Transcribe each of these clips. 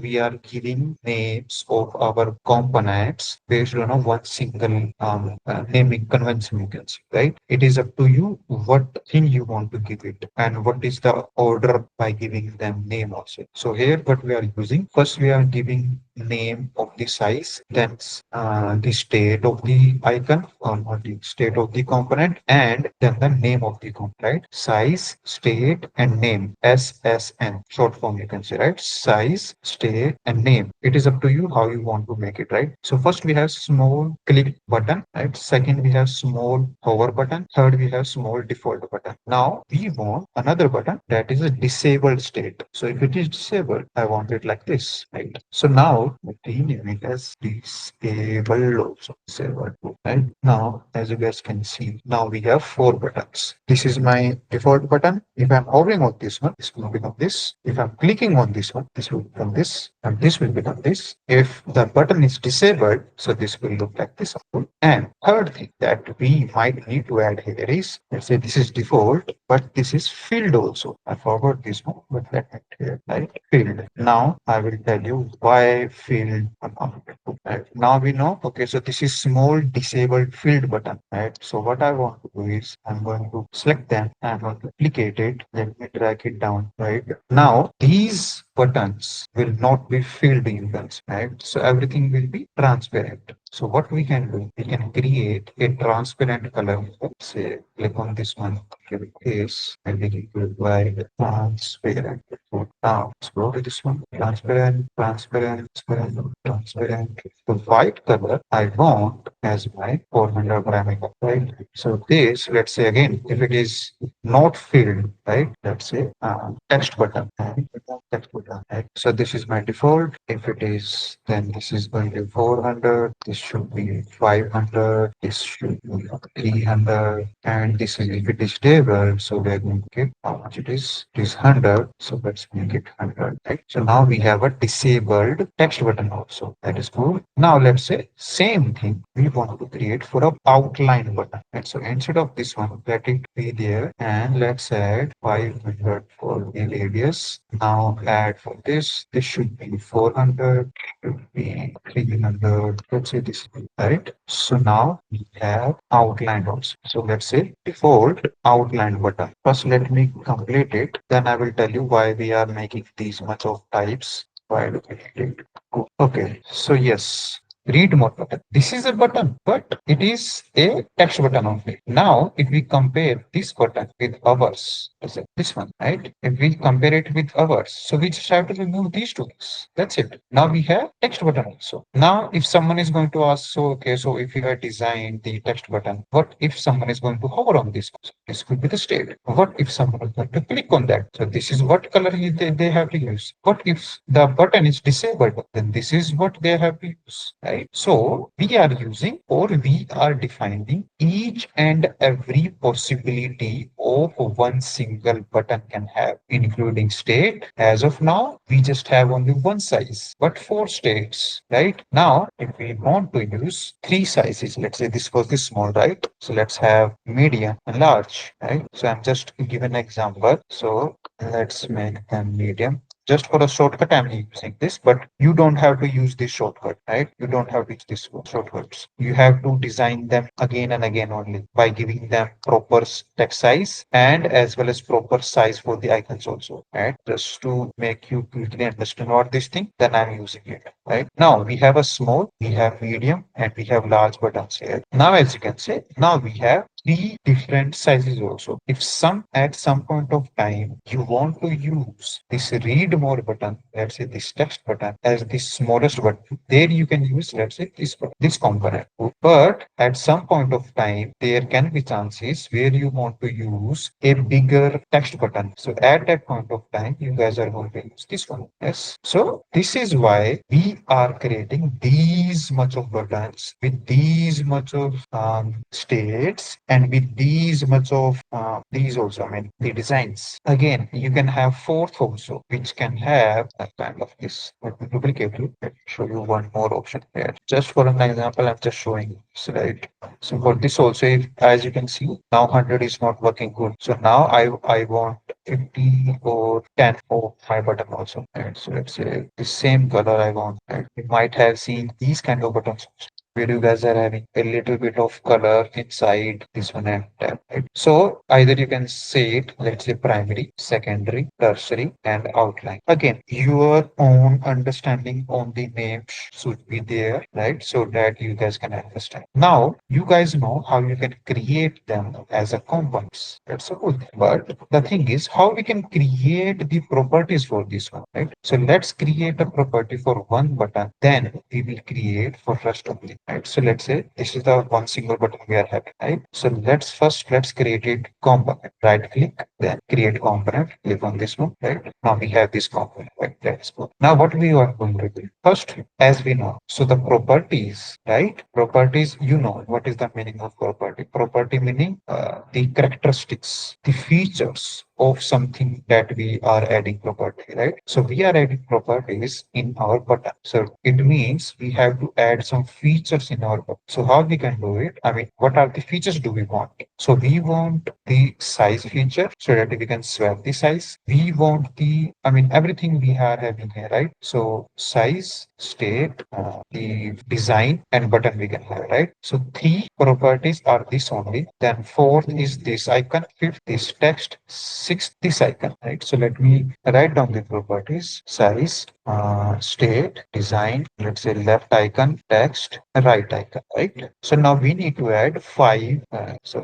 we are giving names of our components based on a one single naming convention, you can see, right? It is up to you what thing you want to give it and what is the order by giving them name also. So here what we are using, first we are giving name of the size, then the state of the icon or the state of the component, and then the name of the component, right? Size, state, and name. SSN, short form you can say, right? Size, state, and name. It is up to you how you want to make it, right? So first we have small click button, right? Second we have small hover button. Third we have small default button. Now we want another button that is a disabled state. So if it is disabled, I want it like this, right? So now we rename it as disabled also. Disabled, right? Now, as you guys can see, now we have four buttons. This is my default button. If I'm hovering on this one, this will become this. If I'm clicking on this one, this will become this, and this will become this. If the button is disabled, so this will look like this. And third thing that we might need to add here is, let's say this is default, but this is filled also. I forgot this one, but let me clear, right? Filled. Now I will tell you why filled. Right? Now we know, okay, so this is small disabled filled button, right? So what I want to do is I'm going to select them, I'm going to duplicate it, let me drag it down, right? Now these buttons will not be filled in guns, right? So everything will be transparent. So what we can do, we can create a transparent color. Let's say click on this one, give it this, and make it good by transparent. So now let's go to this one, transparent, transparent, transparent, transparent. The white color I want as my 400 parameter, right? So this, let's say again, if it is not filled, right? Let's say text button, right? Text button, right? So this is my default. If it is, then this is going to be 400. This should be 500. This should be 300. And this is if it is stable. So we're going to get how much it is. It is 100. So let's make it 100. Right. So now we have a disabled text button also. That is cool. Now let's say same thing we want to create for a outline button. And so instead of this one, let it be there, and let's add 500 for the radius. Now add for this. This should be 400. Should be 300. Let's say this, right? So now we have outline also. So let's say default outline button. First, let me complete it. Then I will tell you why we are making these much of types. Why do we need it? Cool. Okay. So yes, read more button. This is a button, but it is a text button only. Now, if we compare this button with ours, let's say this one, right? If we compare it with ours, so we just have to remove these two things. That's it. Now we have text button also. Now, if someone is going to ask, so okay, so if you have designed the text button, what if someone is going to hover on this? This could be the state. What if someone is going to click on that? So this is what color they have to use. What if the button is disabled? Then this is what they have to use, right? So we are using, or we are defining each and every possibility of one single button can have, including state. As of now, we just have only one size, but four states, right? Now, if we want to use three sizes, let's say this was the small, right? So let's have medium and large, right? So I'm just giving an example. So let's make them medium. Just for a shortcut, I'm using this, but you don't have to use this shortcut, right? You don't have to use this shortcuts. You have to design them again and again only by giving them proper text size and as well as proper size for the icons also, right? Just to make you quickly understand what this thing, then I'm using it, right? Now we have a small, we have medium, and we have large buttons here. Now, as you can see, now we have three different sizes also. If some at some point of time you want to use this read more button, let's say this text button as the smallest button, there you can use, let's say this component. But at some point of time there can be chances where you want to use a bigger text button. So at that point of time you guys are going to use this one. Yes. So this is why we are creating these much of buttons with these much of states And with these much of these also, I mean, the designs. Again, you can have fourth also, which can have a kind of this. Let me duplicate it. Let me show you one more option here. Just for an example, I'm just showing this, right? So for this also, if, as you can see, now 100 is not working good. So now I want 50 or 10 for my button also. Right? So let's say the same color I want. Right? You might have seen these kind of buttons where you guys are having a little bit of color inside this one and that. Right? So either you can say it, let's say primary, secondary, tertiary, and outline. Again, your own understanding on the name should be there, right? So that you guys can understand. Now, you guys know how you can create them as a components. That's a good thing. But the thing is how we can create the properties for this one, right? So let's create a property for one button, then we will create for rest of the, right? So let's say this is the one single button we are having, right? So let's create it component. Right click, then create component, click on this one, right? Now we have this component, right? Let's go. Now what we are going to do first, as we know, so the properties, right? Properties, you know what is the meaning of property? Property meaning the characteristics, the features of something that we are adding property, right? So we are adding properties in our button. So it means we have to add some features in our button. So how we can do it? I mean, what are the features do we want? So we want the size feature so that we can swap the size. We want the, I mean, everything we are having here, right? So size, state, the design, and button we can have, right? So three properties are this only. Then fourth is this icon, fifth is text, sixth this icon, right? So let me write down the properties: size, state, design, let's say left icon, text, right icon, right? So now we need to add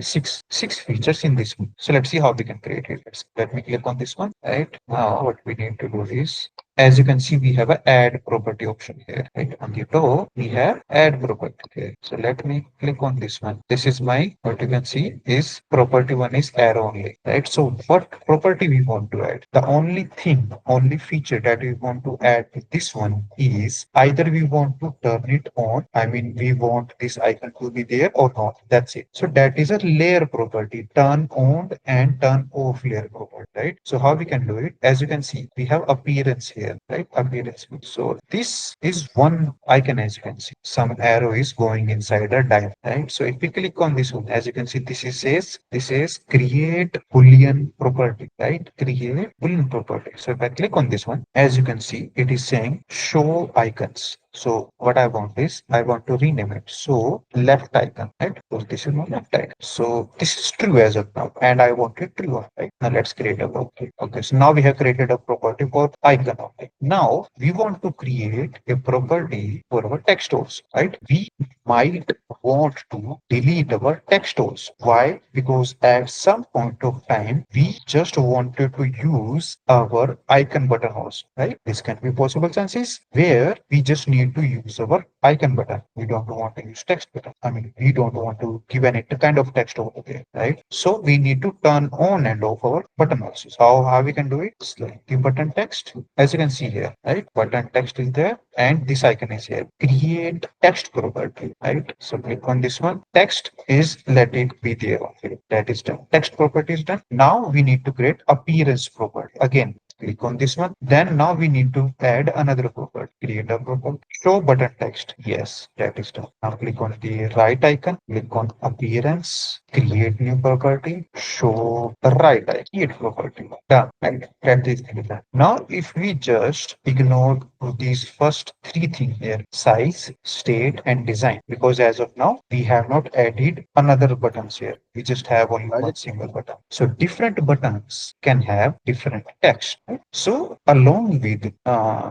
six features in this one. So let's see how we can create it. Let me click on this one, right? Now what we need to do is, as you can see, we have an add property option here, right? On the top, we have add property here. So let me click on this one. This is my, what you can see is property one is arrow only, right? So what property we want to add? The only thing, only feature that we want to add to this one is either we want to turn it on. I mean, we want this icon to be there or not. That's it. So that is a layer property, turn on and turn off layer property, right? So how we can do it? As you can see, we have appearance here, right? Appearance. So this is one icon, as you can see. Some arrow is going inside a diamond, right? So if we click on this one, as you can see, this is create Boolean property, right? Create Boolean property. So if I click on this one, as you can see, it is saying show icons. So what I want is I want to rename it. So left icon, right? So this is my left icon. So this is true as of now, and I want it true, right? Now let's create a property. Okay, so now we have created a property for icon object. Now we want to create a property for our text also, right? We might want to delete our text also. Why? Because at some point of time, we just wanted to use our icon button also, right? This can be possible chances where we just need to use our icon button. We don't want to use text button. I mean, we don't want to give any kind of text over there, right? So we need to turn on and off our button also. So how we can do it? It's like the button text, as you can see here, right? Button text is there and this icon is here. Create text property, right? So click on this one. Text is let it be there. Okay, that is done. Text property is done. Now we need to create appearance property. Again, click on this one. Then now we need to add another property. Create a property. Show button text. Yes, that is done. Now click on the right icon. Click on appearance. Create new property. Show the right icon. Create property. Done. Right. That is done. Now if we just ignore these first three things here: size, state, and design. Because as of now, we have not added another buttons here. We just have only one single button. So different buttons can have different text. Right? So along with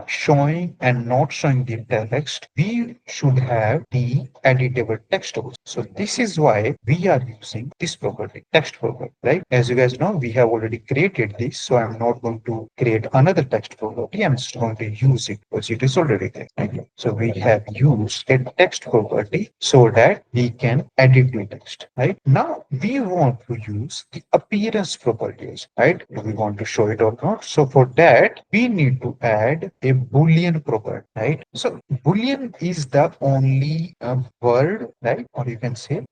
showing and not showing the text, we should have the editable text also. So this is why we are using this property, text property, right? As you guys know, we have already created this. So I'm not going to create another text property. I'm just going to use it because it is already there. Right? So we have used a text property so that we can edit the text, right? Now we want to use the appearance properties, right? Do we want to show it or not? So for that, we need to add a Boolean property, right? So Boolean is the only word, right? Or you can say,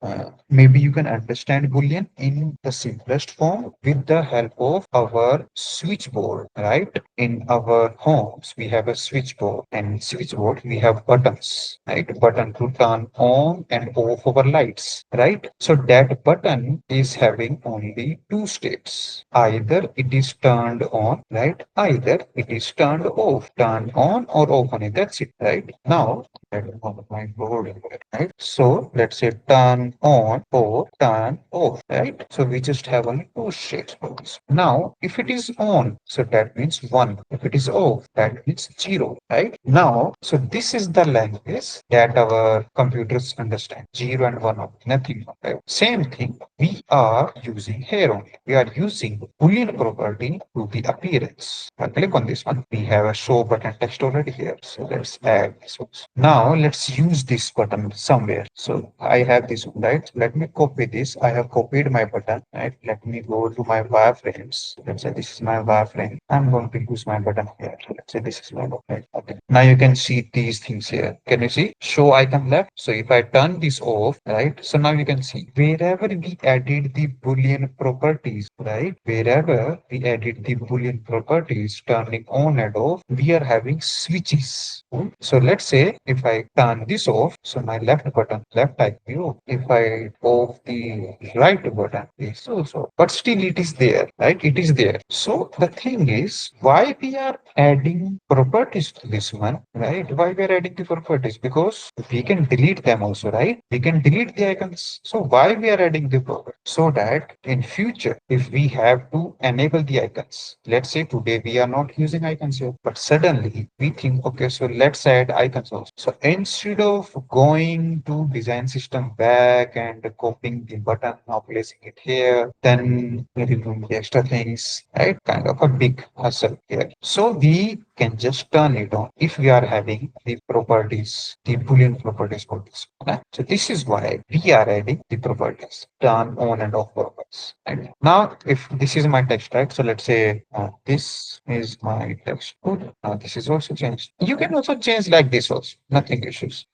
maybe you can understand Boolean in the simplest form with the help of our switchboard, right? In our homes, we have a switchboard, and in switchboard we have buttons, right? Button to turn on and off our lights, right? So that button is having only two states. Either it is turned on, right? Either it is turned off, turned on or off on it. That's it, right? Now, I don't know my board here, right? So let's say turn on or turn off, right? So we just have only two states for this. Now, if it is on, so that means one. If it is off, that means zero, right? Now, so this is the language that our computers understand. Zero and one, nothing. Okay? Same thing we are using here only. We are using Boolean property to the appearance. I click on this one. We have a show button text already here. So let's add this one. Now let's use this button somewhere. So I have this one, right? Let me copy this. I have copied my button, right? Let me go to my wireframes. Let's say this is my wireframe. I'm going to use my button here. Let's say this is my button. Okay. Now you can see these things here. Can you see? Show icon left. So if I turn this off, right? So now you can see wherever we added the Boolean properties, right? Wherever we added the Boolean properties, turning on and off, we are having switches. So let's say if I turn this off, so my left button, left I view. If I off the right button, it's also, but still it is there, right? It is there. So the thing is, why we are adding properties to this one, right? Why we are adding the properties? Because we can delete them also, right? We can delete the icons. So why we are adding the property? So that in future, if we have to enable the icons, let's say today we are not using icons here, but suddenly we think, okay, so let's add icons also. So instead of going to design system back and copying the button, now placing it here, then removing the extra things, right? Kind of a big hustle here. So we can just turn it on if we are having the properties, the Boolean properties for this. Okay? So this is why we are adding the properties, turn on and off properties. And now if this is my text, right? So let's say this is my text. Good. Now this is also changed. You can also change like this also. Nothing issues.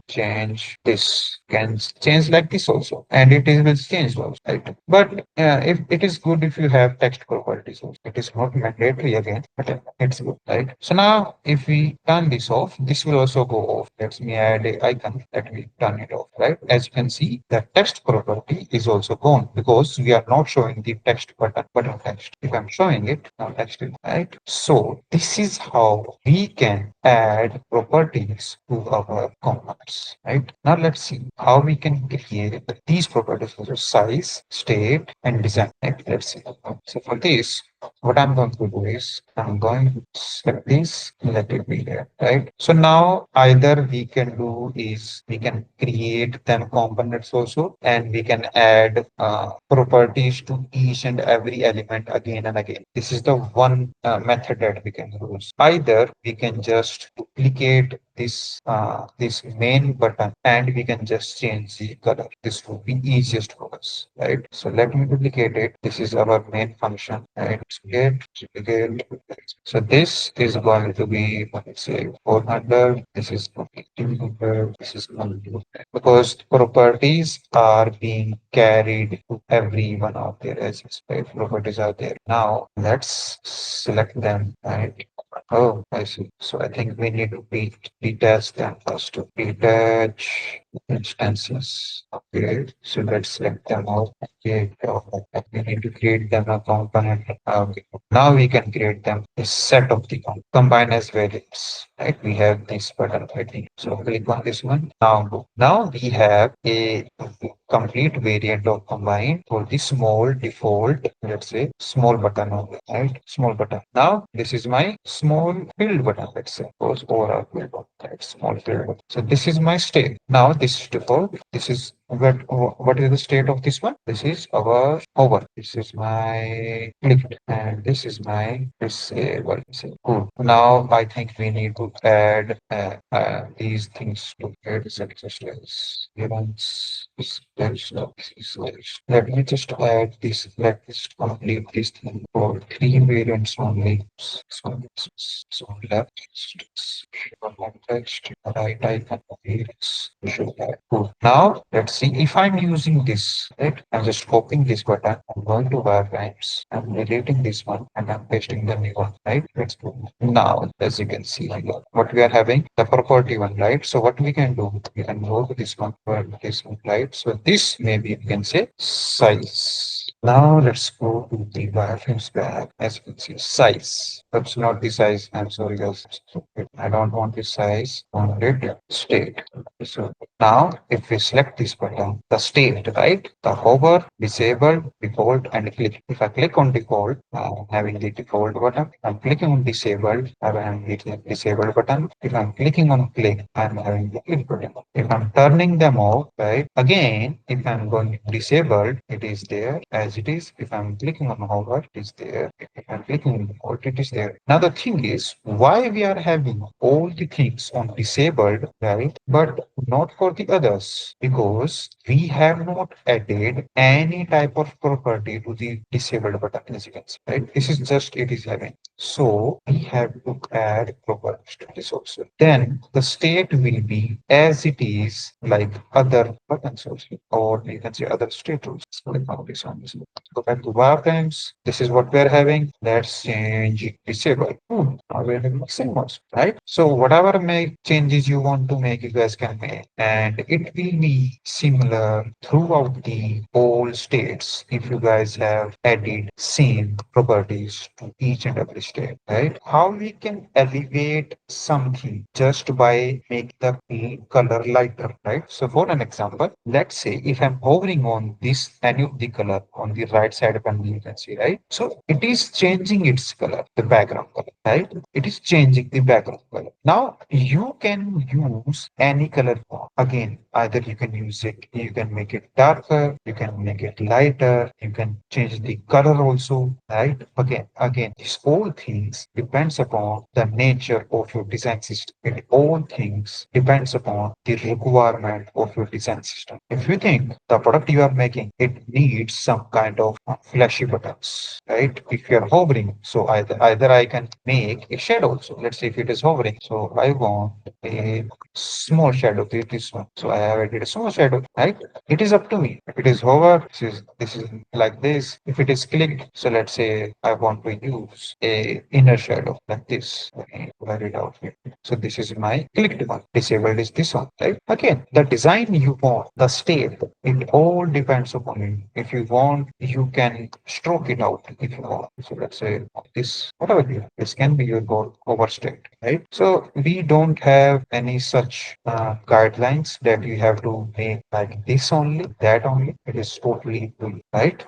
Change this. Can change like this also. And it is will change also. Right? But if it is good if you have text properties also. It is not mandatory again, but it's good, right? So now if we turn this off, this will also go off. Let me add a icon that we turn it off, right? As you can see, the text property is also gone because we are not showing the text button text. If I'm showing it, now text is right. So this is how we can add properties to our components, right? Now let's see how we can create these properties for size, state, and design. Right? Let's see. So for this, what I'm going to do is I'm going to select this, let it be there, right? So now either we can do is we can create them components also, and we can add properties to each and every element again and again. This is the one method that we can use. Either we can just duplicate this main button and we can just change the color. This would be easiest for us, right? So let me duplicate it. This is our main function, right? Duplicate. So this is going to be, let's say, 400. This is going to be 200. This is going to be, because properties are being carried to every one of their edges, right? Properties are there. Now let's select them, right? Oh, I see. So I think we need to detach them first to detach instances. Okay, so let's select them out. Okay, we need to create them a component. Okay. Now we can create them a set of the combine as variables. Right, we have this button I think. So click on this one. Now we have a complete variant of combine for the small default, let's say small button only, right? Small button. Now this is my small field button, let's say. Suppose overall field button, right? Small field button. So this is my state. Now this is default. This is what is the state of this one? This is our over. This is my clicked, and this is my disable. Cool. Now I think we need to add these things to add success events. Let me just add this. Let us complete this thing for three variants only. So left, text, right icon, it's should have. Cool. Now let's see if I'm using this, right? I'm just copying this button. I'm going to wireframes. I'm deleting this one and I'm pasting the new one, right? Let's go. Now, as you can see here, what we are having, the property one, right? So what we can do, we can go to this one, for this one, right? So this maybe you can say size. Now let's go to the wireframes back. As you can see, size. That's not the size. I'm sorry, guys. I don't want the size. I want it state. So now, if we select this button, the state, right? The hover, disable, default, and click. If I click on default, having the default button. I'm clicking on disabled, I'm having the disabled button. If I'm clicking on click, I'm having the click button. If I'm turning them off, right? Again, if I'm going disabled, it is there as it is. If I'm clicking on hover, it is there. If I'm clicking on default, it is there. Now the thing is, why we are having all the things on disabled, right? But not for the others, because we have not added any type of property to the disabled button, as you can see, right? This is just it is having. So we have to add properties to this also. Then the state will be as it is like other buttons also, or you can say other state rules. So like now this one is go back to wireframes. This is what we're having. Let's change it disable. Now we're having the same ones, right? So whatever make changes you want to make, you guys can make, and it will be similar throughout the all states if you guys have added same properties to each and every state, right? How we can elevate something just by making the color lighter, right? So for an example, let's say if I'm hovering on this any of the color on the right side panel, you can see, right? So it is changing its color, the background color, right? It is changing the background color. Now you can use any color form. Again, either you can use it, you can make it darker, you can make it lighter, you can change the color also, right? Again, these all things depends upon the nature of your design system. It all things depends upon the requirement of your design system. If you think the product you are making, it needs some kind of flashy buttons, right? If you are hovering, so either I can make a shadow also. Let's say if it is hovering, so I want a small shadow, this one. So I have added a small shadow, right? It is up to me. If it is hover, this is like this. If it is clicked, so let's say I want to use a inner shadow like this. Let me write it out here. So this is my clicked one. Disabled is this one, right? Again, the design you want, the state, it all depends upon you. If you want, you can stroke it out if you want. So let's say this, whatever you, this can be your goal over state, right? So we don't have any such guidelines that you have to make like this only, that only. It is totally to you, right?